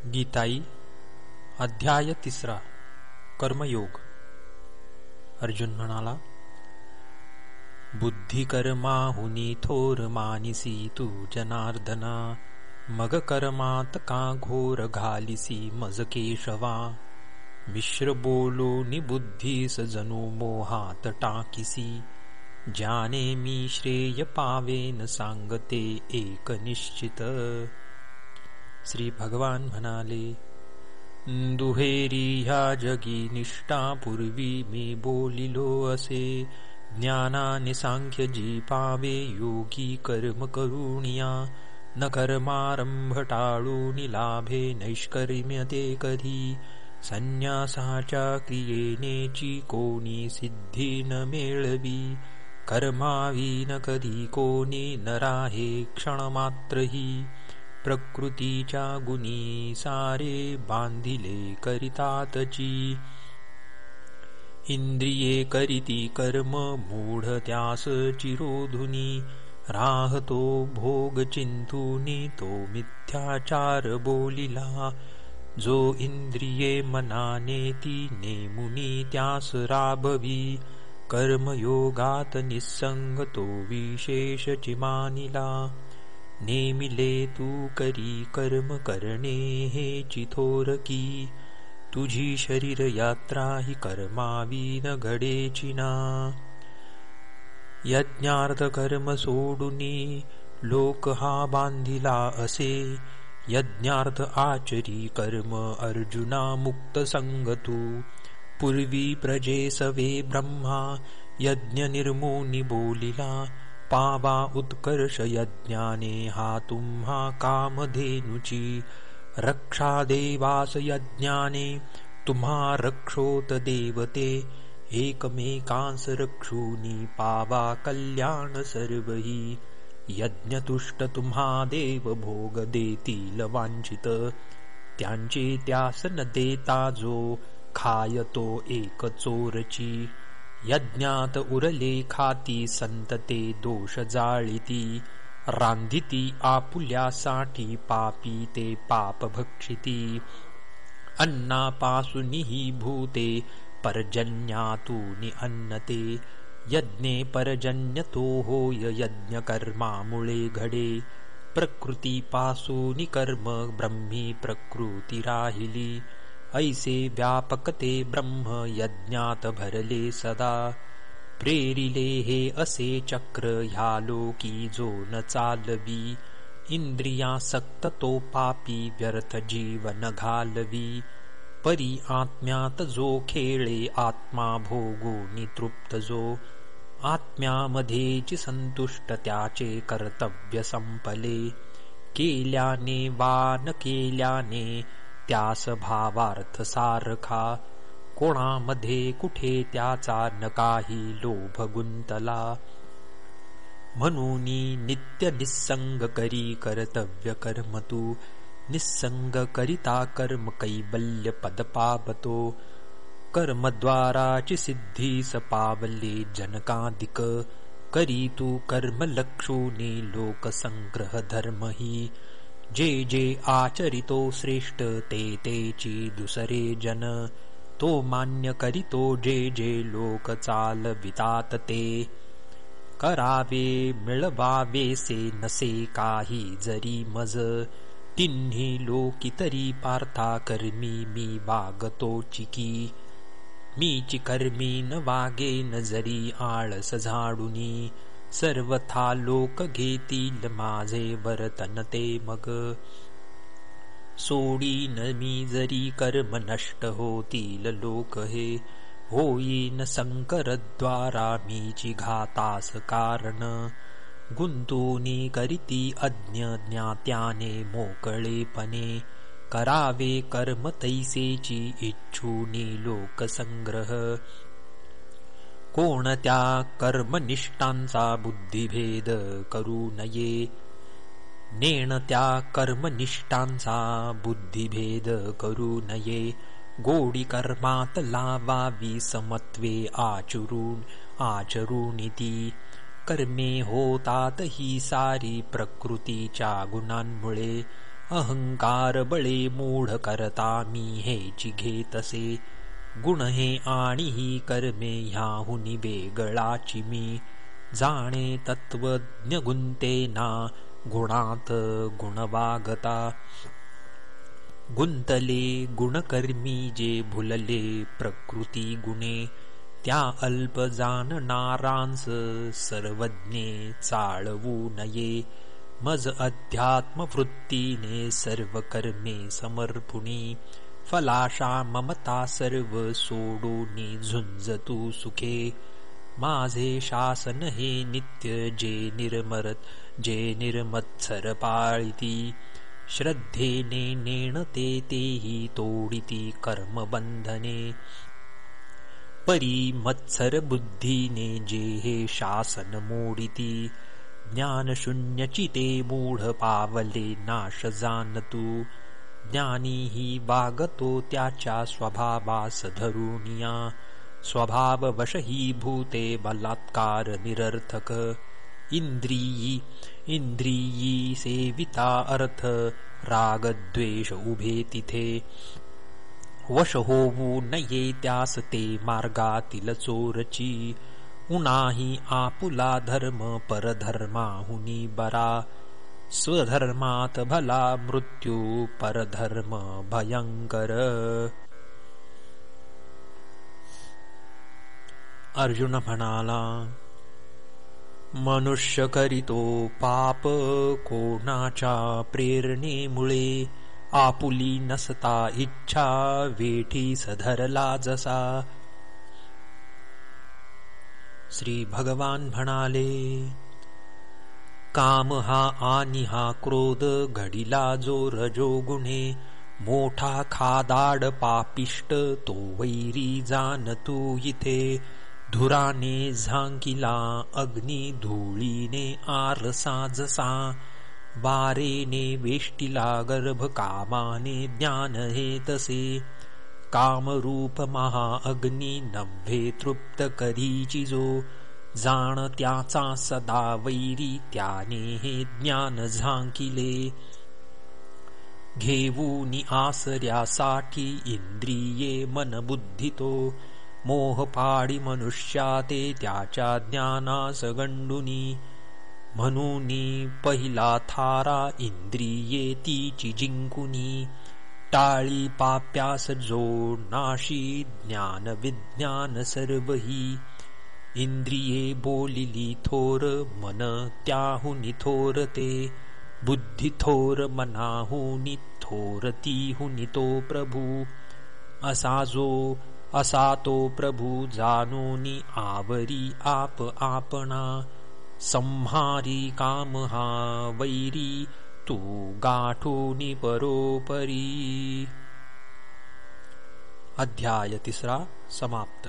गीताई अध्याय 3 कर्मयोग। अर्जुन म्हणाला, बुद्धी कर्माहुनी थोर मानिसी तू जनार्दना, मग कर्मात का घोर घालिसी मज केशवा। मिश्र बोलोनी बुद्धीस जणू मोहात टाकिसी, ज्याने मी श्रेय पावेन सांगते एक निश्चित। श्री भगवान म्हणाले, दुहेरी ह्या जगी निष्ठा पूर्वी मी बोलिलो असे, ज्ञानाने सांख्य जी पावे योगी कर्म करुणिया। न कर्मारंभ टाळूनि लाभे नैष्कर्म्य ते कधी, संन्यासाच्या क्रियेनेची कोणी सिद्धी न मेळवी। कर्माविन कधी कोणी न राहे क्षणमात्रही, प्रकृतीच्या गुणी सारे बांधिले करितातची। इंद्रिये करीती कर्म मूढ त्यास चिरोधुनी, राहतो भोग चिंतूनी तो मिथ्याचार बोलिला। जो इंद्रिये मनाने ती नेमुनी त्यास राबवी, कर्मयोगात निस्संग तो विशेषची मानिला। नेमिले तू करी कर्म करणे हे चिथोरकी, तुझी शरीर यात्रा ही कर्माविन घडेची ना। यज्ञार्थ कर्म सोडूनी लोक हा बांधिला असे, यज्ञार्थ आचरी कर्म अर्जुना मुक्त संग तू। पूर्वी प्रजेसवे ब्रह्मा यज्ञ निर्मोनी बोलिला, पावा उत्कर्ष यज्ञाने हा तुम्हा कामधेनुची। रक्षा देवास यज्ञाने तुम्हा रक्षोत देवते, एकमेकांस रक्षूनी पावा कल्याण सर्वही। यज्ञतुष्ट तुम्हा देव भोग देतील वांछित, त्यांचे त्यास न देता जो खायतो एक चोरची। यज्ञात उरले खाती संतते दोष जाळिती, रांधिती आपुल्यासाठी पापी ते पाप भक्षिती। अन्नापासून ही भूते पर्जन्यातून अन्नते, यज्ञे पर्जन्य तो होय यज्ञ कर्मामुळे घडे। प्रकृतीपासून कर्म ब्रह्मी प्रकृती राहिली, ऐसे व्यापकते ब्रह्म यज्ञात भरले सदा। प्रेरिले हे असे चक्र ह्या लोकी जो न चालवी, इंद्रियासक्त तो पापी व्यर्थ जीवन घालवी। परी आत्म्यात जो खेळे आत्मा भोगूनी तृप्त जो, आत्म्यामध्येच संतुष्ट त्याचे कर्तव्य संपले। केल्याने वा न केल्याने त्यास भावार्थ सारखा, कोणामध्ये कुठे त्याचा न काही लोभ गुंतला। म्हणून नित्य निस्संग करी कर्तव्य कर्म तू, निस्संग करिता कर्म कैवल्य पद पावतो। कर्मद्वाराची सिद्धीस पावले जनकाधिक, करी तू कर्म लक्षूनी लोक संग्रह धर्मही। जे जे आचरितो श्रेष्ठ ते तेची दुसरे जन, तो मान्य करितो जे जे लोक चालवितात ते। करावे मिळवावेसे नसे काही जरी मज, तिन्ही लोकी तरी पार्था कर्मी मी वागतो चिकी। मीची कर्मी न वागेन जरी आळस झाडुनी, सर्वथा लोक घेतील माझे वर्तन ते मग। सोडीन मी जरी कर्म नष्ट होतील लोक हे, होईन संकरद्वारा मीची घातास कारण। गुंतूनी करीती अज्ञ ज्ञात्याने मोकळेपणे, करावे कर्म तैसेची इच्छूनी लोकसंग्रह। कोणत्या कर्मनिष्ठांचा बुद्धिभेद करू नये, नेणत्या कर्मनिष्ठांचा बुद्धिभेद करू नये। गोडी कर्मात लावावी समत्वे आचरूनिती, कर्मे होतात ही सारी प्रकृतीच्या गुणांमुळे। अहंकार बळे मूढ करता मी हेची घेतसे, गुण हे आणि ही कर्मे ह्याहुनी वेगळाची मी, जाणे तत्वज्ञ गुंतेना गुणात गुणवागता, गुंतले गुणकर्मी जे भुलले प्रकृती गुणे, त्या अल्प जाणणारांस सर्वज्ञे चाळवू नये, मज अध्यात्म वृत्तीने सर्व कर्मे समर्पुणी, फलाशा ममता सर्व सोडूनी झुंजतू सुखे, माझे शासन हे नित्य जे निर्मत्सर पाळिती, श्रद्धेने नेणते तेही तोडिती कर्मबंधने, परी मत्सर बुद्धीने जे हे शासन मोडिती, ज्ञानशून्यची ते मूढ पावले नाश जाणतू, ज्ञानी ही वागतो त्याच्या स्वभावास धरुनिया, स्वभाववश ही भूते बलात्कार निरर्थक, इंद्रियी सेविता अर्थ रागद्वेष उभे तिथे, वश होऊ नये त्यास ते मार्गातील चोरची, उनाही आपुला धर्म परधर्माहुनी बरा, स्वधर्मात भला मृत्यू परधर्म भयंकर. अर्जुन म्हणाला, मनुष्य करीतो पाप कोणाच्या प्रेरणेमुळे, आपुली नसता इच्छा वेठीस धरला जसा. श्री भगवान म्हणाले, काम हा आणि हा क्रोध घडिला जो रजोगुणे, मोठा खादाड पापिष्ट तो वैरी जाण तू इथे, धुराने झांकिला अग्नी धुळीने आरसा जसा, वारेने वेष्टिला गर्भ कामाने ज्ञान हे तसे, कामरूप महाअग्नी नव्हे तृप्त करीची जो, जाण त्याचा सदा वैरी त्याने हे ज्ञान झांकिले, घेऊनी आसऱ्यासाठी इंद्रिये मन बुद्धी तो, मोह पाडी मनुष्या ते त्याच्या ज्ञानास गंडुनी, म्हणूनी पहिला थारा इंद्रिये तीची जिंकुनी, टाळी पाप्यास जो नाशी ज्ञान विज्ञान सर्वही, इंद्रिये बोलिली थोर मन त्याहुनी थोरते, बुद्धी थोर मनाहुनी थोरतीहुनी तो प्रभू, असा तो प्रभू जाणूनी आवरी आप आपणा, संहारी काम हा वैरी तू गाठूनी परोपरी. अध्याय 3 समाप्त.